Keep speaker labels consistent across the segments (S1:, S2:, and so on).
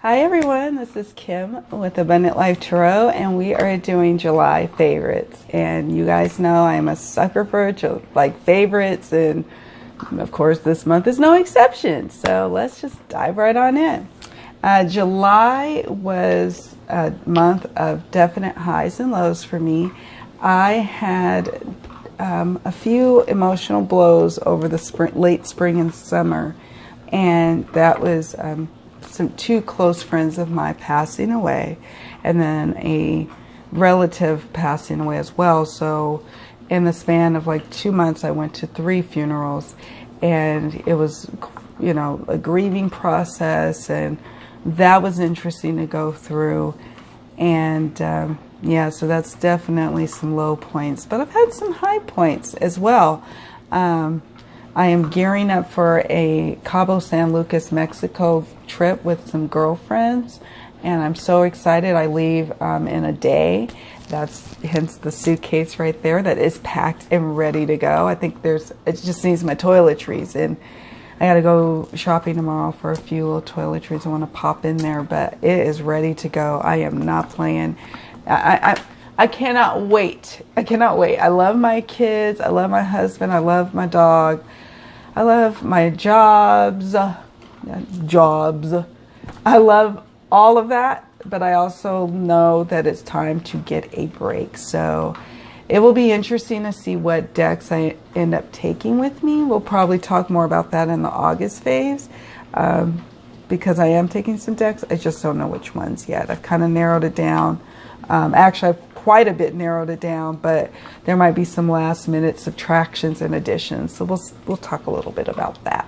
S1: Hi everyone, this is Kim with Abundant Life Tarot, and we are doing July favorites. And you guys know I am a sucker for favorites, and of course this month is no exception. So let's just dive right on in. July was a month of definite highs and lows for me. I had a few emotional blows over the late spring and summer, and that was two close friends of mine passing away, and then a relative passing away as well. So in the span of like 2 months, I went to 3 funerals, and it was, you know, a grieving process, and that was interesting to go through. And yeah, so that's definitely some low points, but I've had some high points as well. I am gearing up for a Cabo San Lucas, Mexico trip with some girlfriends, and I'm so excited. I leave in a day. That's hence the suitcase right there that is packed and ready to go. I think it just needs my toiletries, and I got to go shopping tomorrow for a few little toiletries I want to pop in there, but it is ready to go. I am not playing. I cannot wait. I cannot wait. I love my kids. I love my husband. I love my dog. I love my jobs. I love all of that, but I also know that it's time to get a break. So it will be interesting to see what decks I end up taking with me. We'll probably talk more about that in the August phase, because I am taking some decks. I just don't know which ones yet. I've kind of narrowed it down. Actually, I've quite a bit narrowed it down, but there might be some last minute subtractions and additions. So we'll talk a little bit about that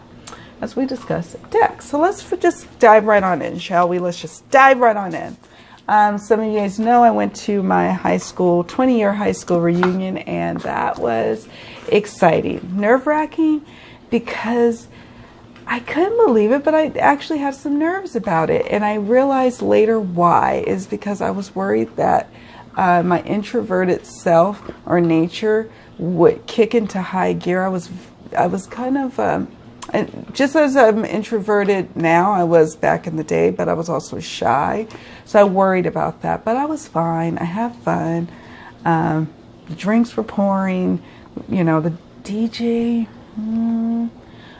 S1: as we discuss decks. So let's just dive right on in, shall we? Let's just dive right on in. Some of you guys know I went to my high school, 20-year high school reunion, and that was exciting. Nerve-wracking because I couldn't believe it, but I actually had some nerves about it. And I realized later why is because I was worried that my introverted self or nature would kick into high gear. I was kind of, just as I'm introverted now, I was back in the day, but I was also shy. So I worried about that, but I was fine. I had fun. The drinks were pouring, you know, the DJ,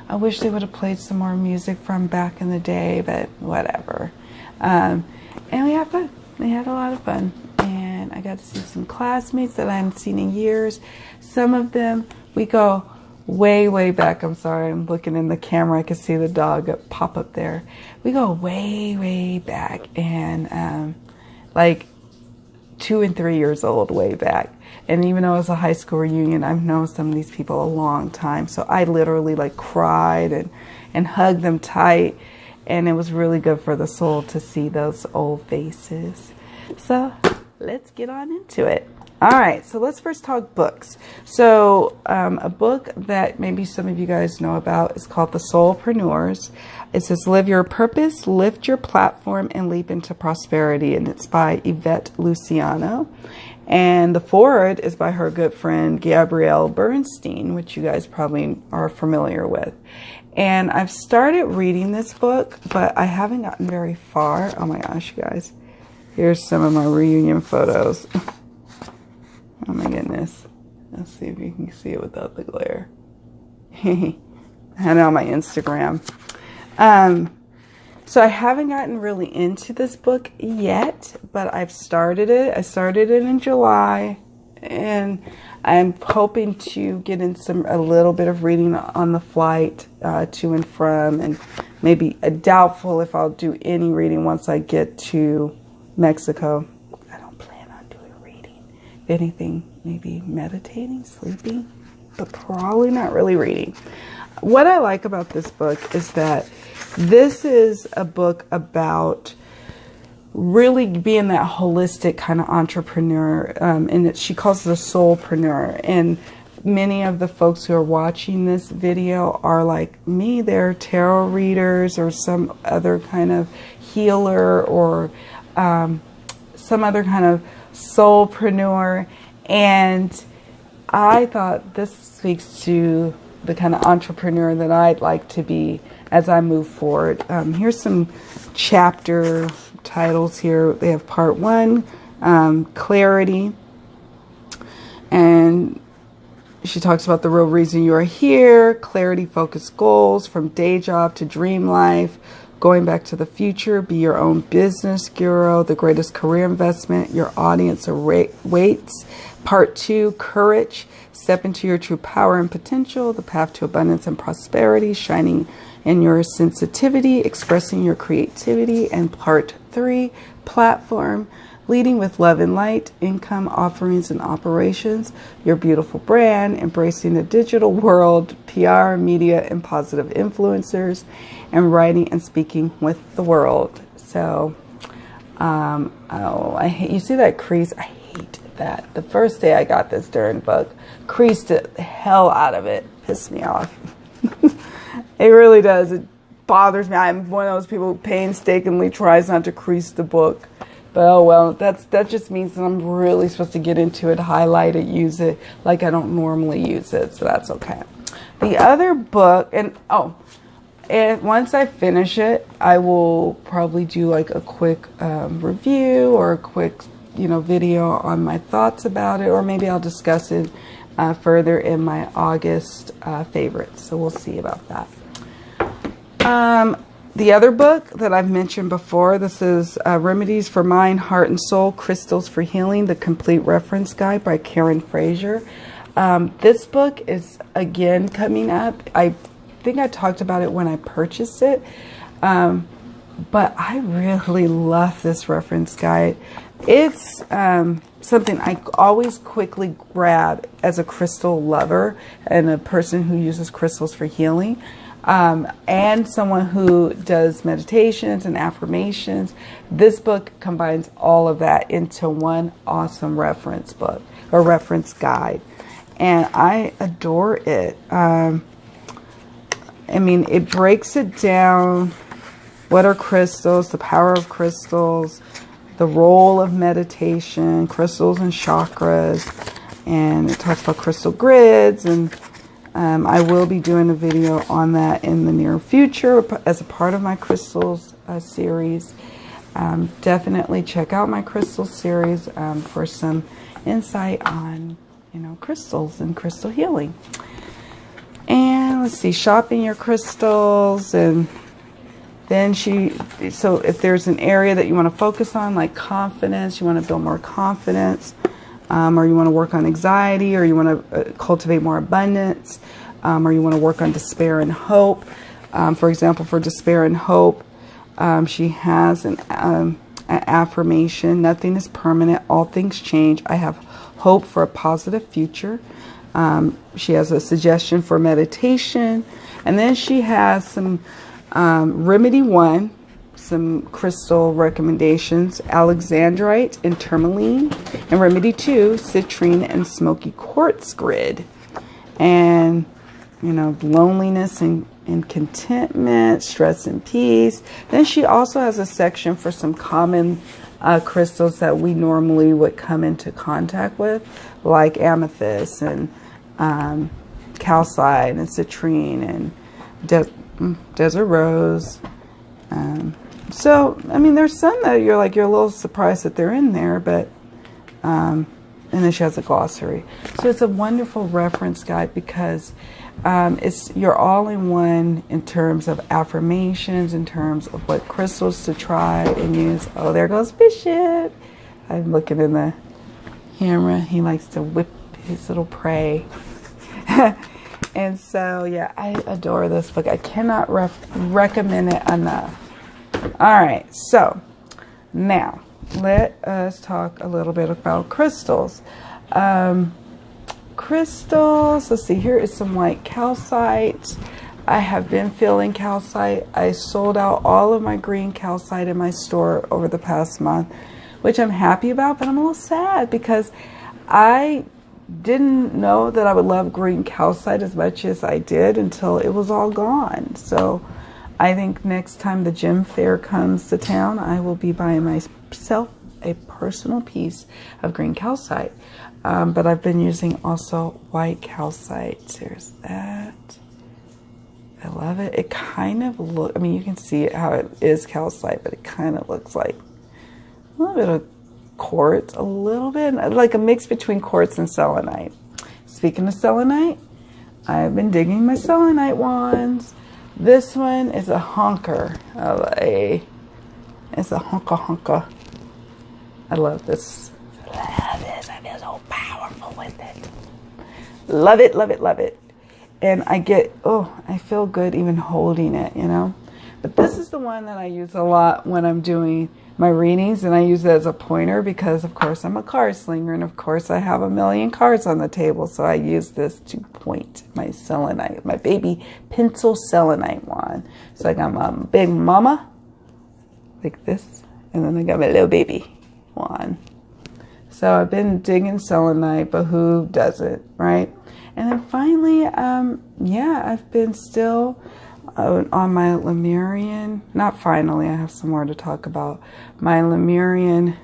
S1: I wish they would have played some more music from back in the day, but whatever. And we had fun. We had a lot of fun. And I got to see some classmates that I hadn't seen in years. Some of them, we go way, way back. I'm sorry, I'm looking in the camera. I can see the dog pop up there. We go way, way back. And like 2 and 3 years old, way back. And even though it was a high school reunion, I've known some of these people a long time. So I literally like cried and hugged them tight. And it was really good for the soul to see those old faces. So let's get on into it. All right, so let's first talk books. So a book that maybe some of you guys know about is called The Soulpreneurs. It says, live your purpose, lift your platform, and leap into prosperity. And it's by Yvette Luciano. And the foreword is by her good friend, Gabrielle Bernstein, which you guys probably are familiar with. And I've started reading this book, but I haven't gotten very far. Oh my gosh, you guys. Here's some of my reunion photos. Oh my goodness. Let's see if you can see it without the glare. I had it on my Instagram. So I haven't gotten really into this book yet, but I've started it. I started it in July, and I'm hoping to get in a little bit of reading on the flight to and from, and maybe doubtful if I'll do any reading once I get to Mexico. I don't plan on doing reading. If anything, maybe meditating, sleeping, but probably not really reading. What I like about this book is that this is a book about really being that holistic kind of entrepreneur, and she calls it a soulpreneur. And many of the folks who are watching this video are like me. They're tarot readers or some other kind of healer or some other kind of soulpreneur. And I thought this speaks to the kind of entrepreneur that I'd like to be as I move forward. Here's some chapter titles here. They have part 1, clarity, and she talks about the real reason you are here, clarity, focused goals, from day job to dream life, going back to the future, be your own business guru, the greatest career investment your audience awaits. Part 2, courage, step into your true power and potential, the path to abundance and prosperity, shining in your sensitivity, expressing your creativity. And part 3, platform, leading with love and light, income, offerings, and operations, your beautiful brand, embracing the digital world, PR, media, and positive influencers, and writing and speaking with the world. So, oh, you see that crease? I hate that. The first day I got this darn book, creased the hell out of it. Pissed me off. It really does. It bothers me. I'm one of those people who painstakingly tries not to crease the book. But oh well, that just means that I'm really supposed to get into it, highlight it, use it like I don't normally use it. So that's okay. The other book, and once I finish it, I will probably do like a quick review or a quick, video on my thoughts about it, or maybe I'll discuss it further in my August favorites. So we'll see about that. The other book that I've mentioned before, this is Remedies for Mind, Heart, and Soul, Crystals for Healing, the Complete Reference Guide by Frazier. This book is again coming up. I think I talked about it when I purchased it, but I really love this reference guide. It's something I always quickly grab as a crystal lover and a person who uses crystals for healing. And someone who does meditations and affirmations. This book combines all of that into one awesome reference book or reference guide. And I adore it. I mean, it breaks it down. What are crystals? The power of crystals. The role of meditation. Crystals and chakras. And it talks about crystal grids, and I will be doing a video on that in the near future as a part of my crystals series. Definitely check out my crystals series for some insight on, crystals and crystal healing. And let's see, shopping your crystals. And then so if there's an area that you want to focus on, like confidence, you want to build more confidence, or you want to work on anxiety, or you want to cultivate more abundance, or you want to work on despair and hope. For example, for despair and hope, she has an affirmation: nothing is permanent, all things change. I have hope for a positive future. She has a suggestion for meditation, and then she has some Remedy 1, some crystal recommendations: alexandrite and tourmaline, and Remedy 2, citrine and smoky quartz grid. And loneliness and contentment, stress and peace. Then she also has a section for some common crystals that we normally would come into contact with, like amethyst and calcite and citrine and desert rose. So, I mean, there's some that you're a little surprised that they're in there, but, and then she has a glossary. So it's a wonderful reference guide because you're all in one in terms of affirmations, in terms of what crystals to try and use. Oh, there goes Bishop. I'm looking in the camera. He likes to whip his little prey. And so, yeah, I adore this book. I cannot recommend it enough. All right, so now let us talk a little bit about crystals. Crystals, let's see, here is some white calcite. I have been feeling calcite. I sold out all of my green calcite in my store over the past month, which I'm happy about, but I'm a little sad because I didn't know that I would love green calcite as much as I did until it was all gone. So I think next time the gem fair comes to town, I will be buying myself a personal piece of green calcite. But I've been using also white calcite. There's that. I love it. It kind of look, I mean, you can see how it is calcite, but it kind of looks like a little bit of quartz, a little bit, like a mix between quartz and selenite. Speaking of selenite, I've been digging my selenite wands. This one is a honker of it's a honka. I love this. Love this. I feel so powerful with it. Love it, love it, love it. And I get, oh, I feel good even holding it, you know. But this is the one that I use a lot when I'm doing my readings, and I use it as a pointer because, of course, I'm a card slinger, and of course, I have a million cards on the table, so I use this to point my selenite, my baby pencil selenite wand. So I got my big mama, like this, and then I got my little baby wand. So I've been digging selenite, but who doesn't, right? And then finally, yeah, I've been still on my Lemurian, not finally, I have some more to talk about. My Lemurian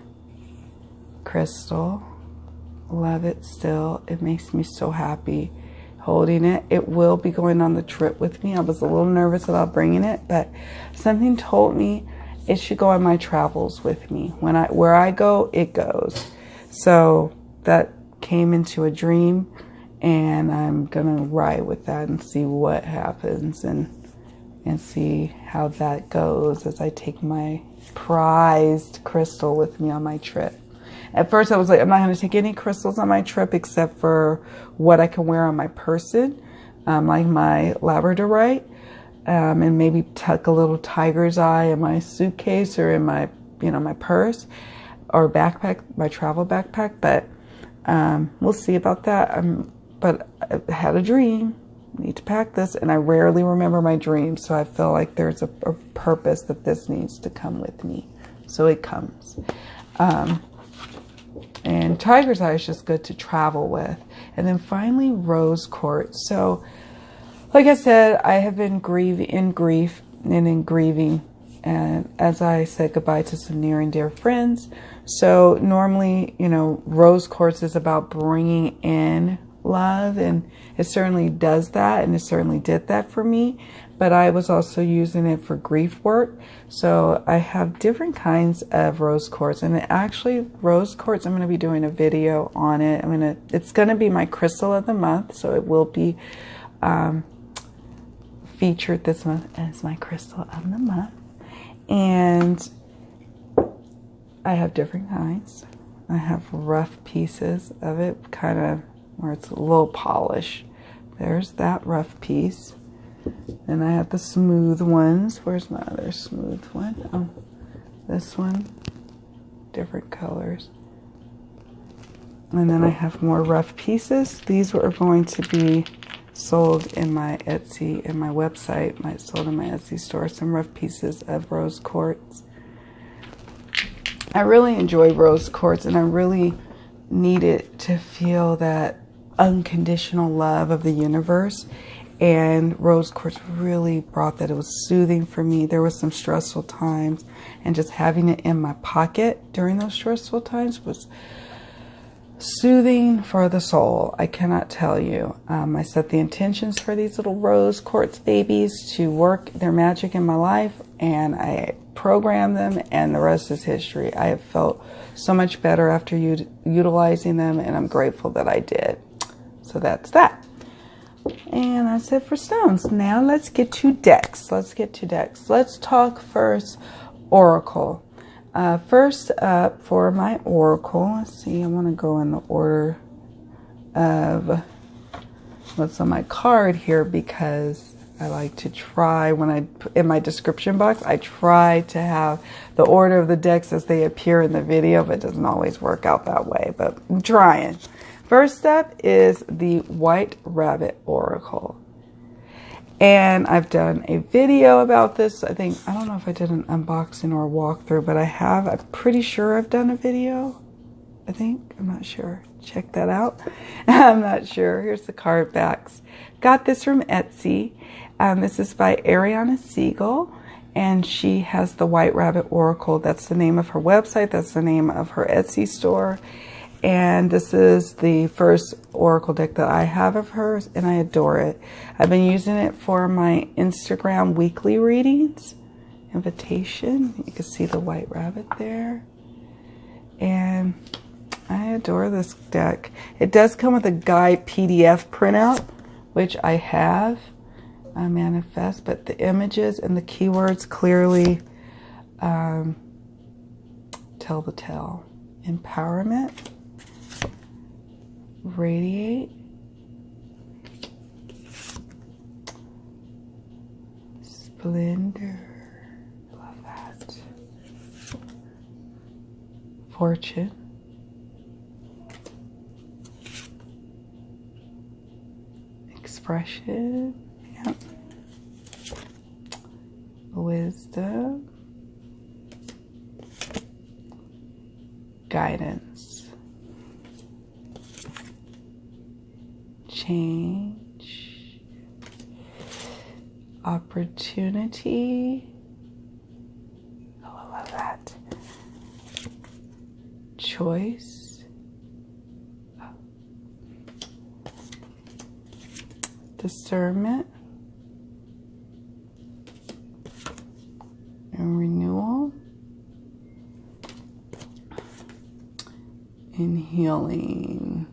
S1: crystal, love it still. It makes me so happy holding it. It will be going on the trip with me. I was a little nervous about bringing it, but something told me it should go on my travels with me. Where I go, it goes. So that came into a dream, and I'm gonna ride with that and see what happens and see how that goes as I take my prized crystal with me on my trip. At first I was like, I'm not gonna take any crystals on my trip except for what I can wear on my person, like my labradorite, and maybe tuck a little tiger's eye in my suitcase or in my, my purse or backpack, my travel backpack. But we'll see about that. But I had a dream, need to pack this, and I rarely remember my dreams, so I feel like there's a purpose that this needs to come with me. So it comes. And tiger's eye is just good to travel with. And then finally, rose quartz. So, like I said, I have been in grief and in grieving, and as I said goodbye to some near and dear friends. So normally, rose quartz is about bringing in love, and it certainly does that, and it certainly did that for me. But I was also using it for grief work. So I have different kinds of rose quartz, and actually rose quartz, I'm going to be doing a video on it. It's going to be my crystal of the month, so it will be featured this month as my crystal of the month. And I have different kinds. I have rough pieces of it, kind of where it's a little polish. There's that rough piece. And I have the smooth ones. Where's my other smooth one? Oh, this one. Different colors. And then I have more rough pieces. These are going to be sold in my Etsy, in my website. Sold in my Etsy store. Some rough pieces of rose quartz. I really enjoy rose quartz, and I really needed to feel that unconditional love of the universe, and rose quartz really brought that. It was soothing for me. There was some stressful times, and just having it in my pocket during those stressful times was soothing for the soul. I cannot tell you. I set the intentions for these little rose quartz babies to work their magic in my life, and I programmed them, and the rest is history. I have felt so much better after utilizing them, and I'm grateful that I did. So that's that. And that's it for stones. Now let's get to decks. Let's talk first Oracle. First up for my Oracle, let's see, I want to go in the order of what's on my card here, because I like to try, in my description box, I try to have the order of the decks as they appear in the video, but it doesn't always work out that way, but I'm trying. First up is the White Rabbit Oracle. And I've done a video about this. I don't know if I did an unboxing or a walkthrough, but I'm pretty sure I've done a video. I'm not sure. Check that out. I'm not sure. Here's the card backs. Got this from Etsy. This is by Ariana Siegel, and she has the White Rabbit Oracle. That's the name of her website. That's the name of her Etsy store. and this is the first oracle deck that I have of hers, and I adore it. I've been using it for my Instagram weekly readings. Invitation. You can see the white rabbit there. And I adore this deck. It does come with a guide PDF printout, which I have. I manifest, but the images and the keywords clearly tell the tale. Empowerment. Radiate. Splendor. Love that. Fortune. Expression. Yep. Wisdom. Guidance. Change. Opportunity. Oh, I love that. Choice. Discernment. And renewal. And healing.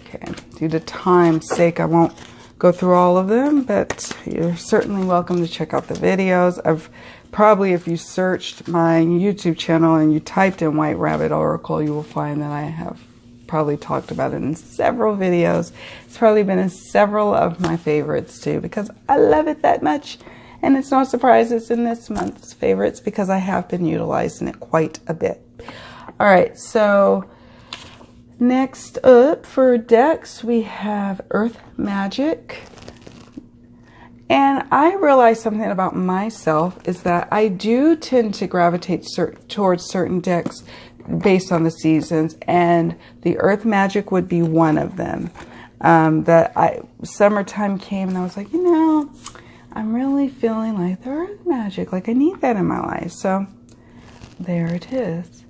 S1: Okay, due to time's sake, I won't go through all of them, but you're certainly welcome to check out the videos. I've probably, if you searched my YouTube channel and you typed in White Rabbit Oracle, you will find that I have probably talked about it in several videos. It's probably been in several of my favorites too, because I love it that much. And it's no surprise it's in this month's favorites because I have been utilizing it quite a bit. All right, so next up for decks, we have Earth Magic. And I realized something about myself is that I do tend to gravitate towards certain decks based on the seasons, and the Earth Magic would be one of them. Summertime came and I was like, you know, I'm really feeling like the Earth Magic, like I need that in my life. So there it is.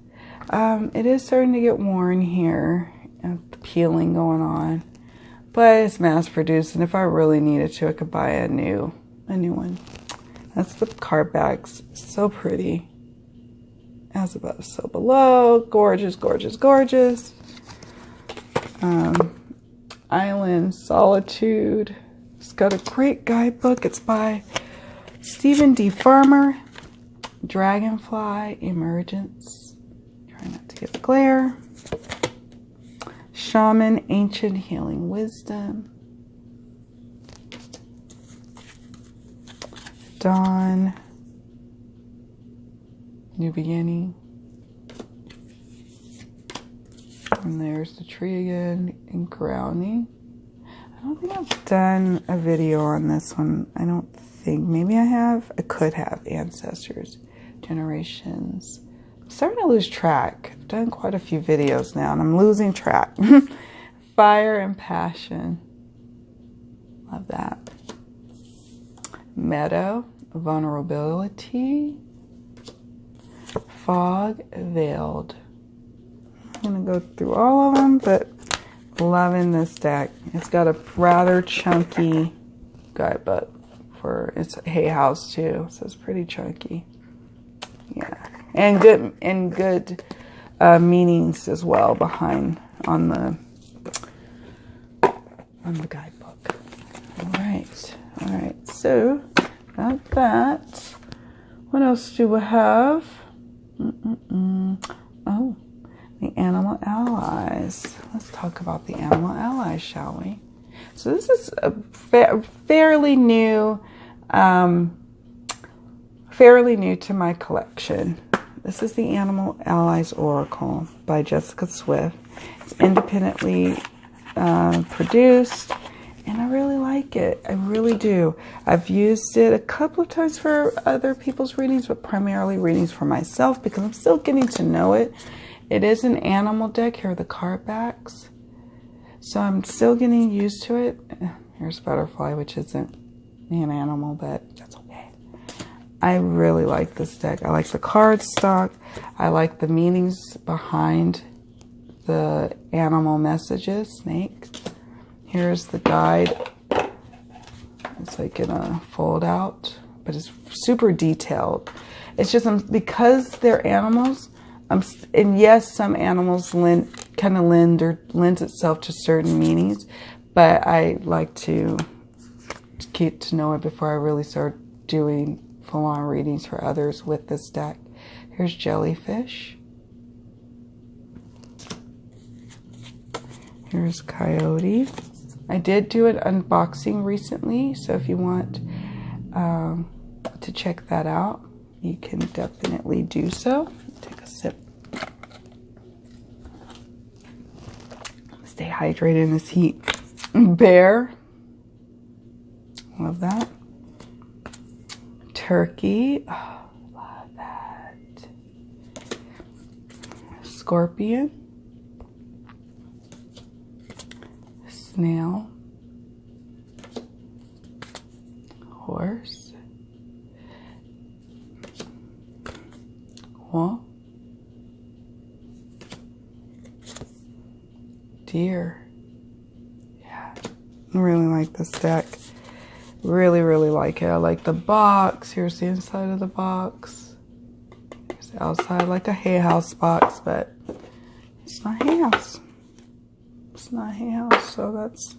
S1: It is starting to get worn here, the peeling going on, but it's mass produced, and if I really needed to, I could buy a new one. That's the card bags. So pretty. As above, so below. Gorgeous, gorgeous, gorgeous. Island Solitude. It's got a great guidebook. It's by Stephen D. Farmer. Dragonfly Emergence. Try not to get the glare. Shaman Ancient Healing Wisdom. Dawn. New Beginning. And there's the tree again in grounding. I don't think I've done a video on this one. I don't think. Maybe I have. I could have. Ancestors. Generations. I'm starting to lose track. I've done quite a few videos now and I'm losing track. Fire and Passion. Love that. Meadow. Vulnerability. Fog Veiled. I'm going to go through all of them, but loving this deck. It's got a rather chunky guidebook for its Hay House too, so it's pretty chunky. Yeah, and good meanings as well behind on the guidebook. All right. So got that. What else do we have? Oh, the Animal Allies. Let's talk about the Animal Allies, shall we? So this is a fairly new to my collection. This is the Animal Allies Oracle by Jessica Swift. It's independently produced, and I really like it. I really do. I've used it a couple of times for other people's readings, but primarily readings for myself because I'm still getting to know it. It is an animal deck. Here are the card backs. So I'm still getting used to it. Here's Butterfly, which isn't an animal, but that's okay. I really like this deck. I like the card stock. I like the meanings behind the animal messages, snakes. Here's the guide. It's like in a fold out, but it's super detailed. It's just because they're animals, and yes, some animals kind of lends itself to certain meanings, but I like to get to know it before I really start doing full-on readings for others with this deck. Here's jellyfish. Here's coyote. I did do an unboxing recently, so if you want to check that out, you can definitely do so. Take a sip. Stay hydrated in this heat. Bear. Love that. Turkey. Oh, love that. Scorpion. Snail. Horse. Wolf. Deer. Yeah, I really like this deck. Really, really like it. I like the box. Here's the inside of the box. Here's the outside, like a Hay House box, but it's not Hay House. It's not Hay House, so that's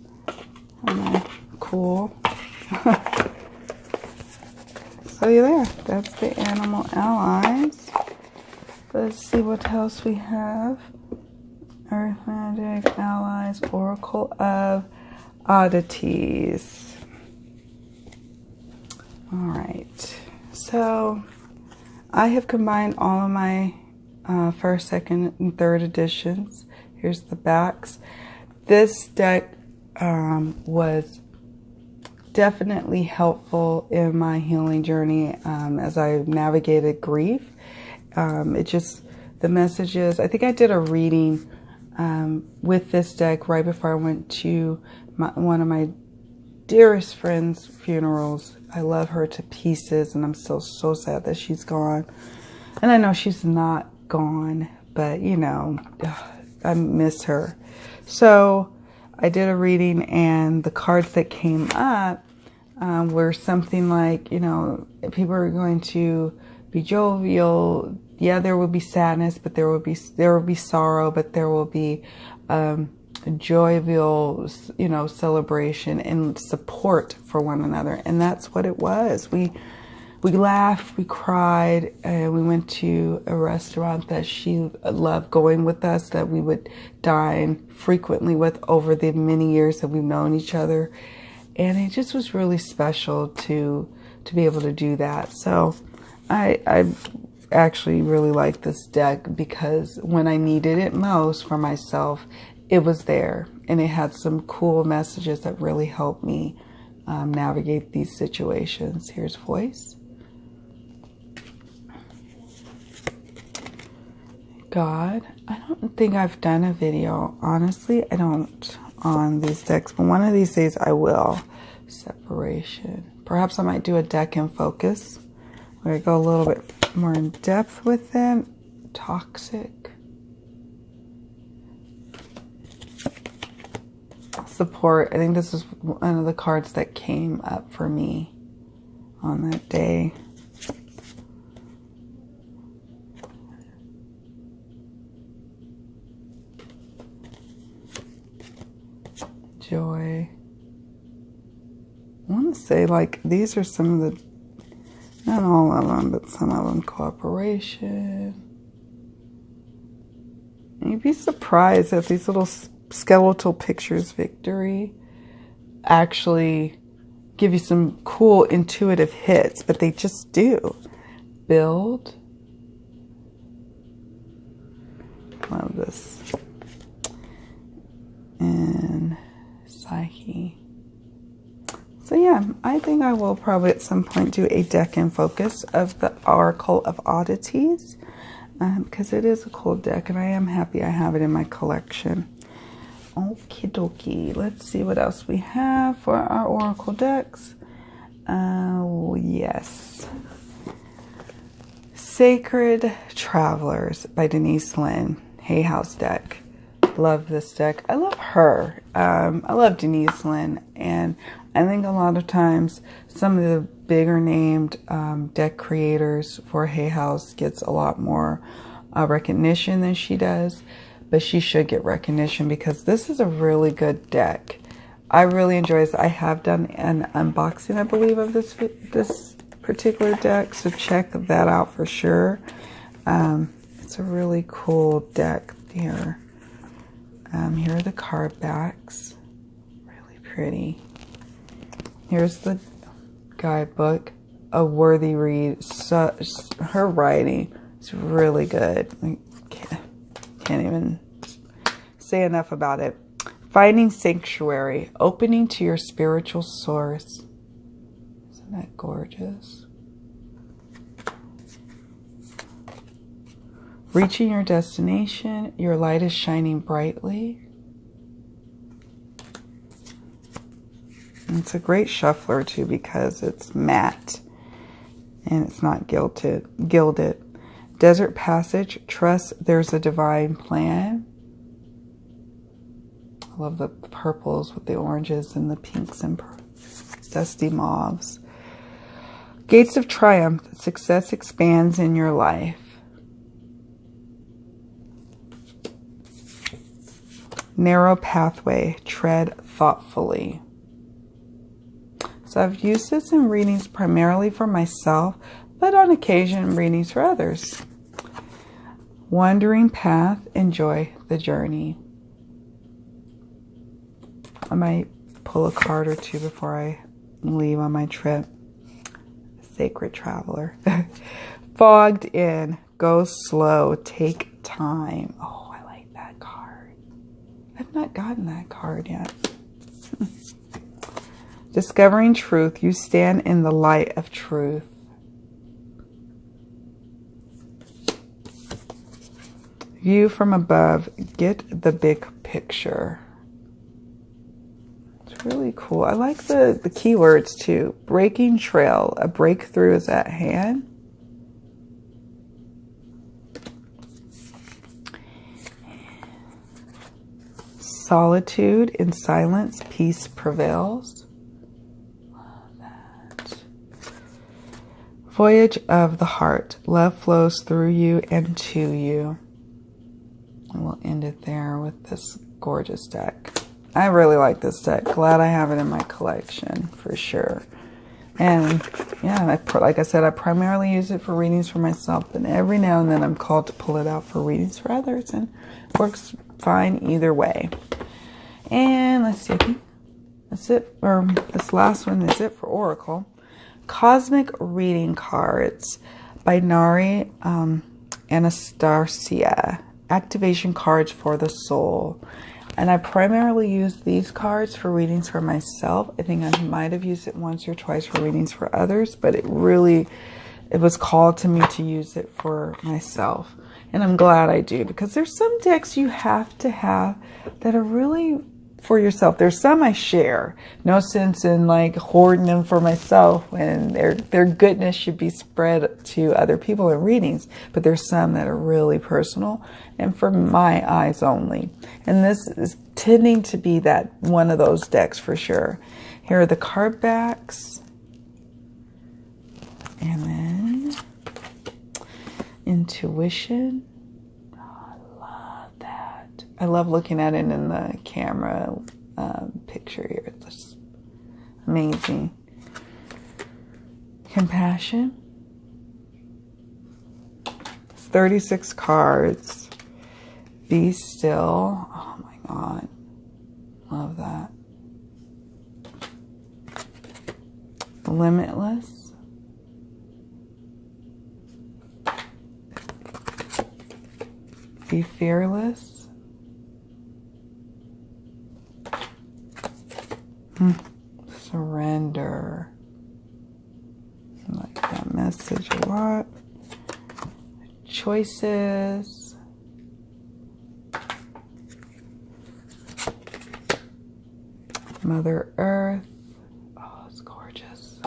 S1: kind of cool. So yeah, that's the animal allies. Let's see what else we have. Earth Magic Allies, Oracle of Oddities. All right, so I have combined all of my first, second, and third editions. Here's the backs. This deck was definitely helpful in my healing journey as I navigated grief. The messages, I think I did a reading with this deck right before I went to one of my dearest friend's funerals. I love her to pieces, and I'm still so sad that she's gone. And I know she's not gone, but you know, I miss her. So I did a reading, and the cards that came up were something like, you know, people are going to be jovial. Yeah, there will be sadness, but there will be sorrow, but there will be jovial, you know, celebration and support for one another. And that's what it was. We laughed, we cried, and we went to a restaurant that she loved going with us, that we would dine frequently with over the many years that we've known each other. And it just was really special to be able to do that. So I actually really like this deck because when I needed it most for myself, it was there, and it had some cool messages that really helped me navigate these situations. Here's voice. God. I don't think I've done a video. Honestly, I don't on these decks, but one of these days I will. Separation. Perhaps I might do a deck in focus where I go a little bit more in depth with them. Toxic. Support. I think this is one of the cards that came up for me on that day. Joy. I want to say, like, these are some of the, not all of them, but some of them. Cooperation. And you'd be surprised that these little skeletal pictures, victory, actually give you some cool intuitive hits, but they just do. Build. Love this. And Psyche. So yeah, I think I will probably at some point do a deck in focus of the Oracle of Oddities, because it is a cool deck, and I am happy I have it in my collection. Okie dokie. Let's see what else we have for our Oracle decks. Oh, yes. Sacred Travelers by Denise Lynn. Hay House deck. Love this deck. I love her. I love Denise Lynn, and I think a lot of times some of the bigger named deck creators for Hay House gets a lot more recognition than she does, but she should get recognition because this is a really good deck. I really enjoy this. I have done an unboxing, I believe, of this particular deck, so check that out for sure. It's a really cool deck here. Here are the card backs. Really pretty. Here's the guidebook. A worthy read. So, her writing is really good. I can't even say enough about it. Finding sanctuary. Opening to your spiritual source. Isn't that gorgeous? Reaching your destination, your light is shining brightly. And it's a great shuffler too because it's matte and it's not gilded. Desert passage, trust there's a divine plan. I love the purples with the oranges and the pinks and dusty mauves. Gates of triumph, success expands in your life. Narrow pathway, tread thoughtfully. So I've used this in readings primarily for myself, but on occasion readings for others. Wandering path, enjoy the journey. I might pull a card or two before I leave on my trip. Sacred traveler. Fogged in, go slow, take time. Oh, I've not gotten that card yet. Discovering truth. You stand in the light of truth. View from above. Get the big picture. It's really cool. I like the keywords too. Breaking trail. A breakthrough is at hand. Solitude, in silence, peace prevails. Love that. Voyage of the heart. Love flows through you and to you. And we'll end it there with this gorgeous deck. I really like this deck. Glad I have it in my collection for sure. And yeah, like I said, I primarily use it for readings for myself, but every now and then I'm called to pull it out for readings for others, and it works fine either way. And let's see, I think that's it, or this last one is it for Oracle. Cosmic Reading Cards by Nari Anastasia. Activation cards for the soul. And I primarily use these cards for readings for myself. I think I might have used it once or twice for readings for others, but it was called to me to use it for myself. And I'm glad I do, because there's some decks you have to have that are really for yourself. There's some I share. No sense in like hoarding them for myself when their goodness should be spread to other people in readings. But there's some that are really personal and for my eyes only. And this is tending to be that one of those decks for sure. Here are the card backs. And then Intuition. I love looking at it in the camera picture here. It's just amazing. Compassion. It's 36 cards. Be still. Oh my God. Love that. Limitless. Be fearless. Surrender. I like that message a lot. Choices. Mother Earth. Oh, it's gorgeous.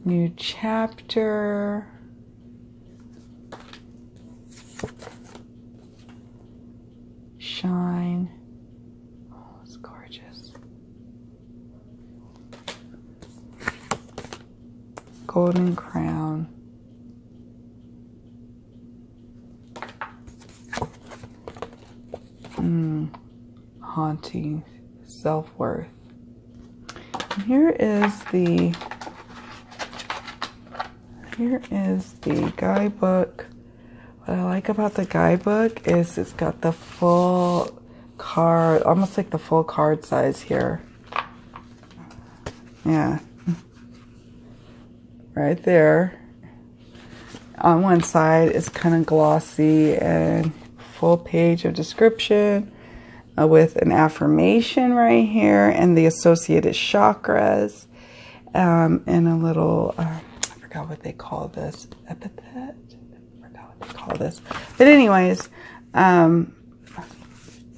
S1: New chapter. Golden Crown. Haunting. Self-worth. Here is the guidebook. What I like about the guidebook is it's got the full card, almost like the full card size here. Yeah. Right there. On one side it's kind of glossy and full page of description with an affirmation right here and the associated chakras and a little, I forgot what they call this, epithet? I forgot what they call this. But anyways,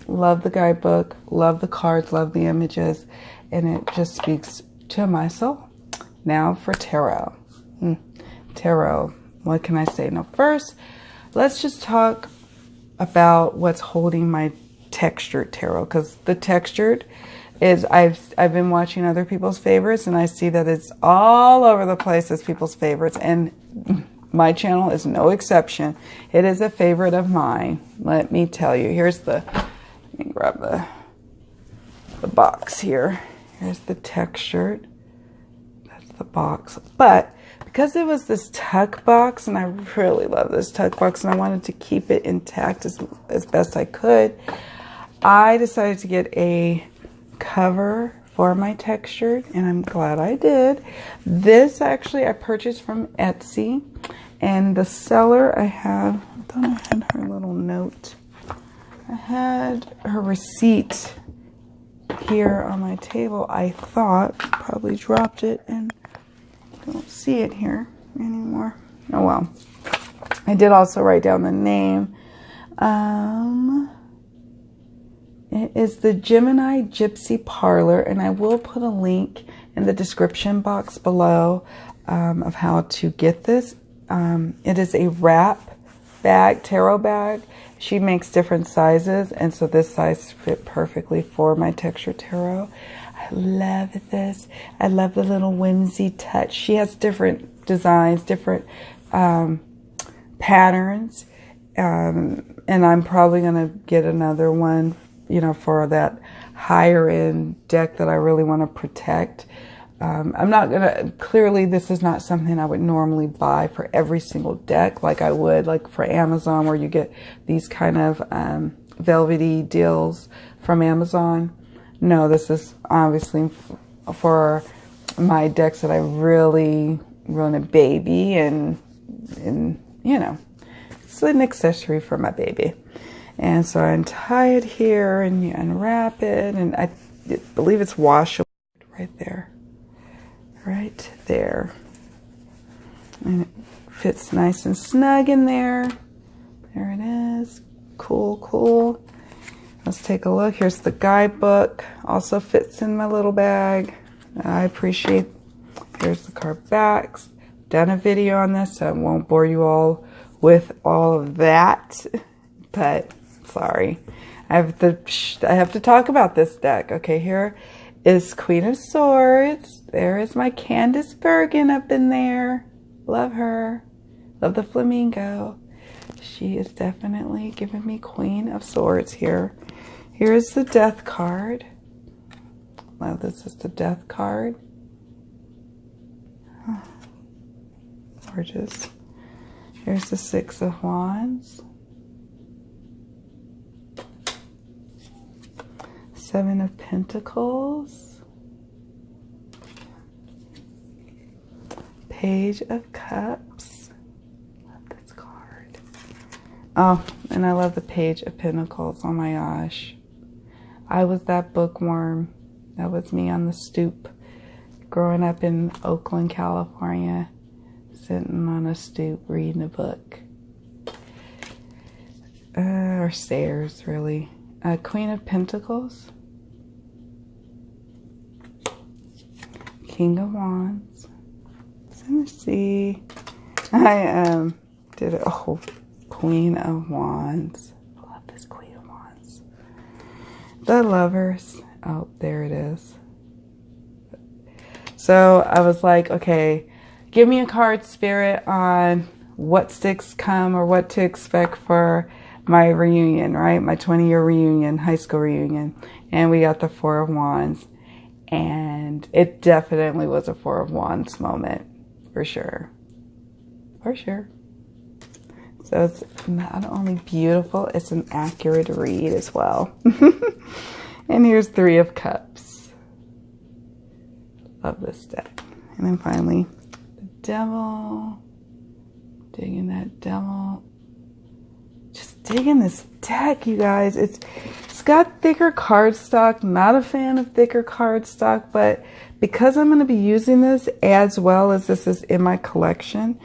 S1: love the guidebook, love the cards, love the images, and it just speaks to my soul. Now for tarot. Tarot, what can I say? Now first, let's just talk about what's holding my textured tarot, because the textured is I've been watching other people's favorites and I see that it's all over the place as people's favorites, and my channel is no exception. It is a favorite of mine, let me tell you. Here's the, let me grab the box here. Here's the textured. That's the box. But because it was this tuck box, and I really love this tuck box and I wanted to keep it intact as best I could, I decided to get a cover for my textured, and I'm glad I did. This actually I purchased from Etsy, and the seller I thought I had her little note. I had her receipt here on my table. I thought probably dropped it and don't see it here anymore. Oh well. I did also write down the name. It is the Gemini Gypsy Parlor, and I will put a link in the description box below of how to get this. It is a wrap bag, tarot bag. She makes different sizes, and so this size fit perfectly for my texture tarot. I love this. I love the little whimsy touch. She has different designs, different patterns, and I'm probably going to get another one, you know, for that higher end deck that I really want to protect. I'm not going to, clearly this is not something I would normally buy for every single deck like I would like for Amazon, where you get these kind of velvety deals from Amazon. No, this is obviously for my decks that I really run a baby, and you know, it's an accessory for my baby. And so I untie it here and you unwrap it, and I believe it's washable right there. Right there. And it fits nice and snug in there. There it is. Cool, cool. Let's take a look. Here's the guidebook. Also fits in my little bag. I appreciate. Here's the card backs. Done a video on this, so I won't bore you all with all of that. But sorry, I have to talk about this deck. Okay, here is Queen of Swords. There is my Candace Bergen up in there. Love her. Love the flamingo. She is definitely giving me Queen of Swords here. Here's the Death card. Love this is the Death card. Oh, gorgeous. Here's the Six of Wands. Seven of Pentacles. Page of Cups. Love this card. Oh, and I love the Page of Pentacles. Oh my gosh. I was that bookworm. That was me on the stoop. Growing up in Oakland, California. Sitting on a stoop reading a book. Or stairs, really. Queen of Pentacles. King of Wands. So let me see. I did it. Oh, Queen of Wands. I love this Queen of Wands. The Lovers. Oh, there it is. So I was like, okay, give me a card spirit on what sticks come or what to expect for my reunion, right? My 20-year reunion, high school reunion. And we got the Four of Wands. And it definitely was a Four of Wands moment, for sure. For sure. So it's not only beautiful, it's an accurate read as well. And here's Three of Cups. Love this deck. And then finally, the Devil. Digging that Devil. Just digging this deck, you guys. It's got thicker cardstock. Not a fan of thicker cardstock, but because I'm going to be using this as well as this is in my collection,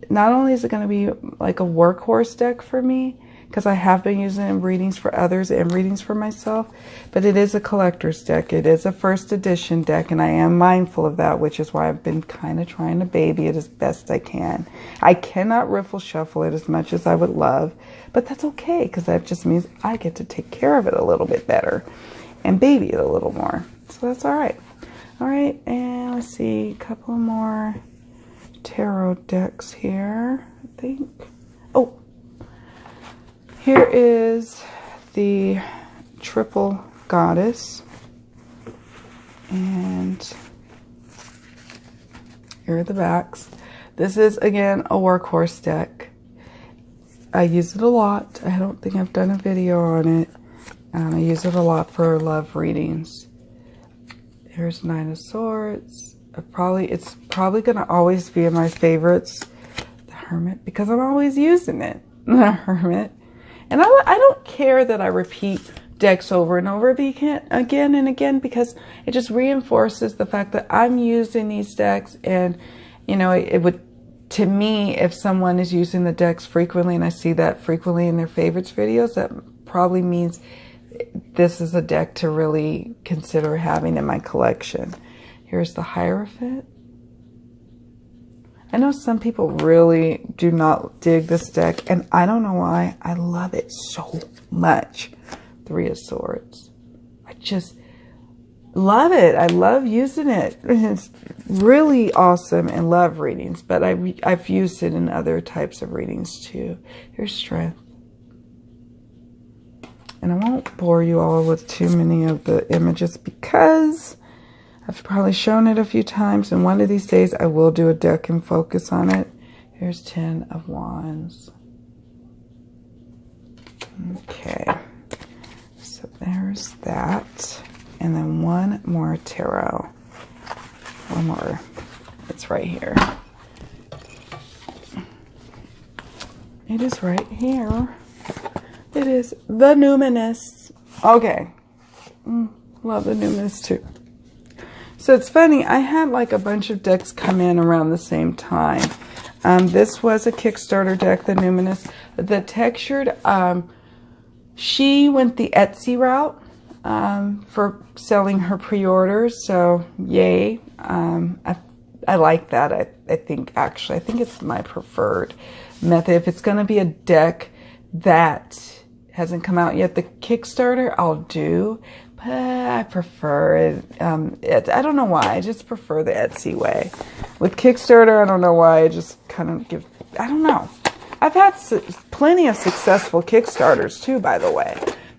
S1: not only is it going to be like a workhorse deck for me, because I have been using it in readings for others and readings for myself, but it is a collector's deck. It is a first edition deck, and I am mindful of that, which is why I've been kind of trying to baby it as best I can. I cannot riffle shuffle it as much as I would love, but that's okay, because that just means I get to take care of it a little bit better and baby it a little more. So that's all right. All right, and let's see, a couple more tarot decks here, I think. Oh, here is the Triple Goddess, and here are the backs. This is, again, a workhorse deck. I use it a lot. I don't think I've done a video on it. I use it a lot for love readings. Here's Nine of Swords. It's probably going to always be in my favorites. The Hermit, because I'm always using it. The Hermit. And I don't care that I repeat decks over and over again and again, because it just reinforces the fact that I'm using these decks. And, you know, it would, to me, if someone is using the decks frequently, and I see that frequently in their favorites videos, that probably means this is a deck to really consider having in my collection. Here's the Hierophant. I know some people really do not dig this deck, and I don't know why. I love it so much. Three of Swords. I just love it. I love using it. It's really awesome in love readings, but I've used it in other types of readings too. Here's Strength. And I won't bore you all with too many of the images because I've probably shown it a few times, and one of these days I will do a deck and focus on it. Here's 10 of Wands. Okay, so there's that. And then one more tarot. One more. It's right here. It is right here. It is the Numinous. Okay. Love the Numinous too. So it's funny, I had like a bunch of decks come in around the same time. This was a Kickstarter deck, the Numinous. The textured, she went the Etsy route for selling her pre-orders, so yay. I like that. I think it's my preferred method. If it's going to be a deck that hasn't come out yet, the Kickstarter I'll do. But I prefer it. I don't know why. I just prefer the Etsy way. With Kickstarter, I don't know why. I just kind of I don't know. I've had plenty of successful Kickstarters too, by the way.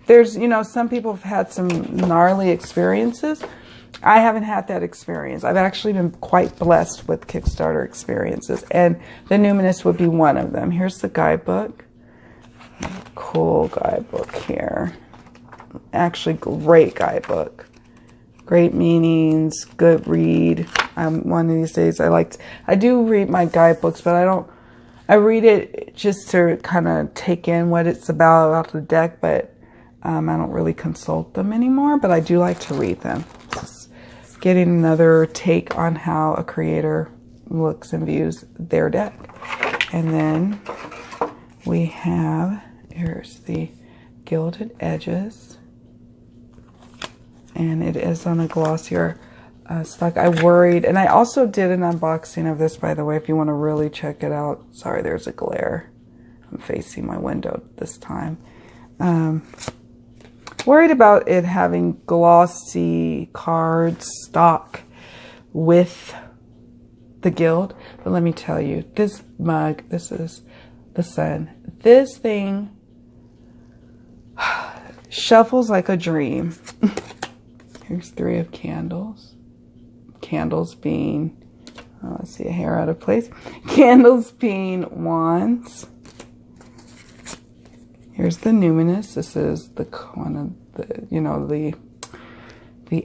S1: There's, you know, some people have had some gnarly experiences. I haven't had that experience. I've actually been quite blessed with Kickstarter experiences, and the Numinous would be one of them. Here's the guidebook. Cool guidebook here. Actually, great guidebook. Great meanings, good read. One of these days I do read my guidebooks, but I read it just to kind of take in what it's about the deck, but I don't really consult them anymore, but I do like to read them. Just getting another take on how a creator looks and views their deck. And then we have, here's the Gilded Edges. And it is on a glossier stock. I worried, and I also did an unboxing of this, by the way, if you want to really check it out. Sorry, there's a glare. I'm facing my window this time. Worried about it having glossy card stock with the guild. But let me tell you, this mug, this is the sun. This thing shuffles like a dream. Here's 3 of candles. Candles being, let's see, a hair out of place. Candles being wands. Here's the Numinous. This is the one of the, you know, the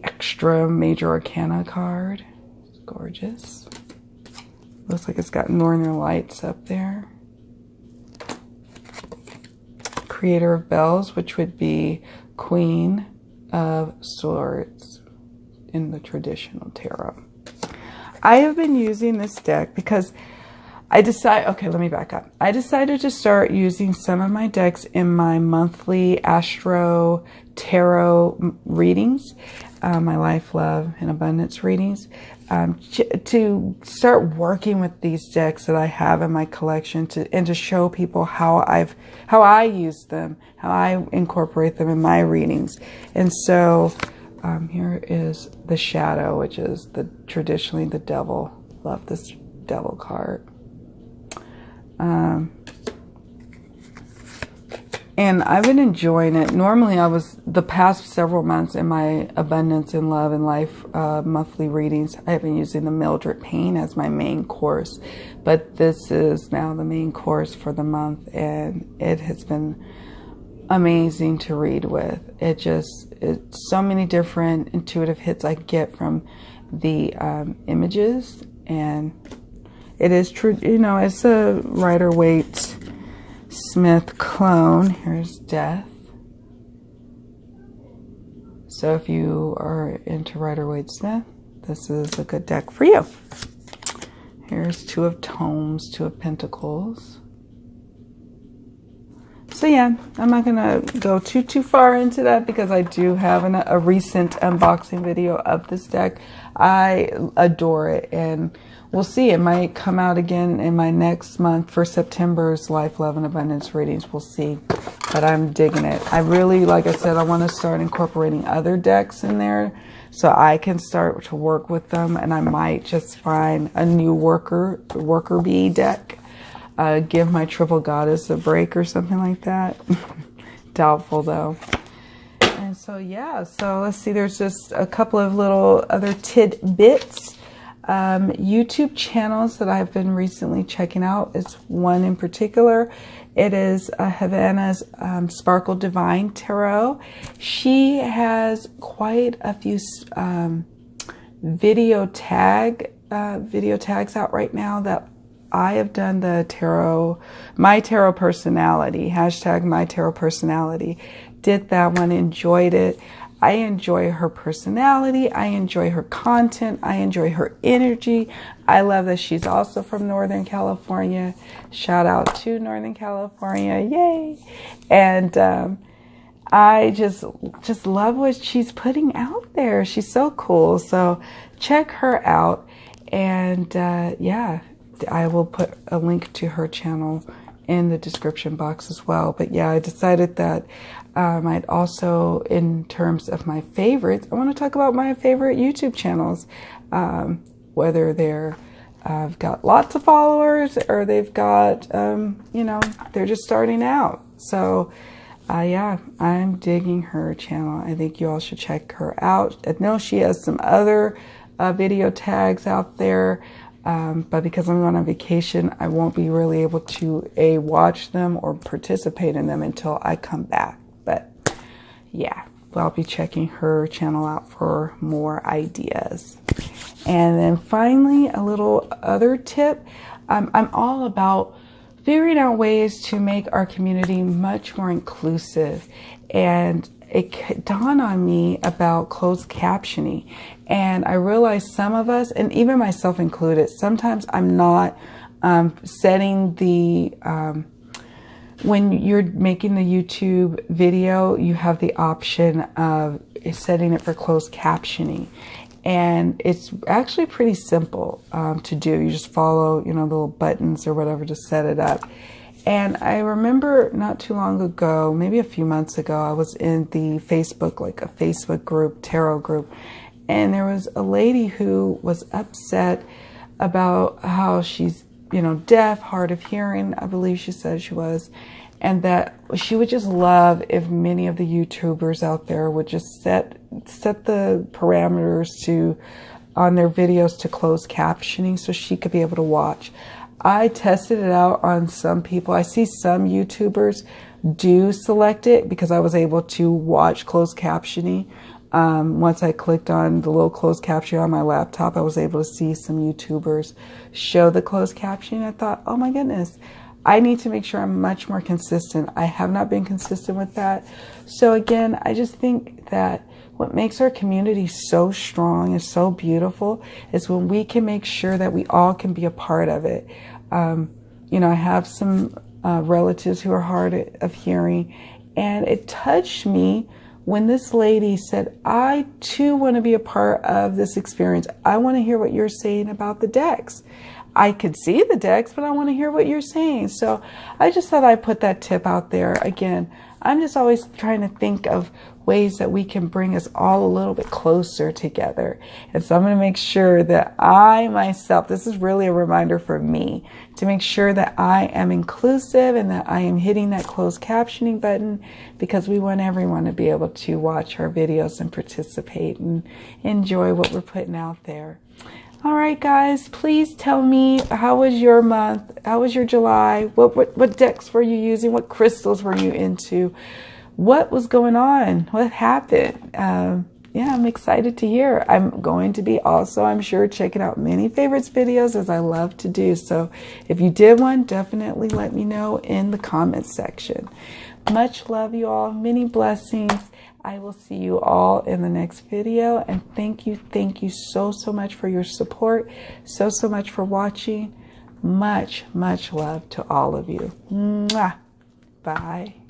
S1: extra major arcana card. It's gorgeous. Looks like it's got Northern Lights up there. Creator of Bells, which would be Queen of Swords in the traditional tarot. I have been using this deck because okay, let me back up. I decided to start using some of my decks in my monthly Astro Tarot readings, my Life, Love, and Abundance readings, to start working with these decks that I have in my collection and to show people how I use them, how I incorporate them in my readings. And so here is the Shadow, which is traditionally the devil. Love this devil card. And I've been enjoying it. Normally the past several months in my Abundance and Love and Life monthly readings, I have been using the Mildred Payne as my main course. But this is now the main course for the month, and it has been amazing to read with. It's so many different intuitive hits I get from the images, and it is true, you know, it's a Rider-Waite Smith clone. Here's Death. So if you are into Rider-Waite Smith, this is a good deck for you. Here's 2 of Tomes, 2 of Pentacles. So yeah, I'm not gonna go too far into that because I do have a recent unboxing video of this deck. I adore it, and we'll see. It might come out again in my next month for September's Life, Love, and Abundance readings. We'll see, but I'm digging it. I really, like I said, I want to start incorporating other decks in there so I can start to work with them, and I might just find a new worker bee deck. Give my Triple Goddess a break or something like that. Doubtful though. And so yeah, so let's see, there's just a couple of little other tidbits. YouTube channels that I've been recently checking out. It's one in particular. It is Havana's Sparkle Divine Tarot. She has quite a few video tags out right now that I have done the tarot, my tarot personality, hashtag my tarot personality. Did that one, enjoyed it. I enjoy her personality. I enjoy her content. I enjoy her energy. I love that she's also from Northern California. Shout out to Northern California. Yay. And I just love what she's putting out there. She's so cool. So check her out. And yeah, I will put a link to her channel in the description box as well. But yeah, I decided that I'd also, in terms of my favorites, I want to talk about my favorite YouTube channels, whether they're got lots of followers or they've got, you know, they're just starting out. So yeah, I'm digging her channel. I think you all should check her out. I know she has some other video tags out there. But because I'm going on vacation, I won't be really able to watch them or participate in them until I come back. But yeah, I'll be checking her channel out for more ideas. And then finally, a little other tip. I'm all about figuring out ways to make our community much more inclusive. And it dawned on me about closed captioning. And I realized some of us, and even myself included, sometimes I'm not setting the, when you're making the YouTube video, you have the option of setting it for closed captioning. And it's actually pretty simple to do. You just follow, you know, the little buttons or whatever to set it up. And I remember not too long ago, maybe a few months ago, I was in the Facebook, like a Facebook group, tarot group, and there was a lady who was upset about how she's, you know, deaf, hard of hearing, I believe she said she was, and that she would just love if many of the YouTubers out there would just set the parameters to on their videos to closed captioning so she could be able to watch. I tested it out on some people. I see some YouTubers do select it because I was able to watch closed captioning. Once I clicked on the little closed captioning on my laptop, I was able to see some YouTubers show the closed captioning. I thought, oh my goodness, I need to make sure I'm much more consistent. I have not been consistent with that. So again, I just think that what makes our community so strong and so beautiful is when we can make sure that we all can be a part of it. You know, I have some relatives who are hard of hearing, and it touched me when this lady said, I too want to be a part of this experience. I want to hear what you're saying about the decks. I could see the decks, but I want to hear what you're saying. So I just thought I'd put that tip out there. Again, I'm just always trying to think of ways that we can bring us all a little bit closer together. And so I'm going to make sure that I myself, this is really a reminder for me, to make sure that I am inclusive and that I am hitting that closed captioning button, because we want everyone to be able to watch our videos and participate and enjoy what we're putting out there. All right, guys, please tell me, how was your month? How was your July? What decks were you using? What crystals were you into? What was going on? What happened? Yeah, I'm excited to hear. I'm going to be also, I'm sure, checking out many favorites videos, as I love to do. So if you did one, definitely let me know in the comments section. Much love, you all. Many blessings. I will see you all in the next video. And thank you so much for your support. So much for watching. Much love to all of you. Mwah. Bye.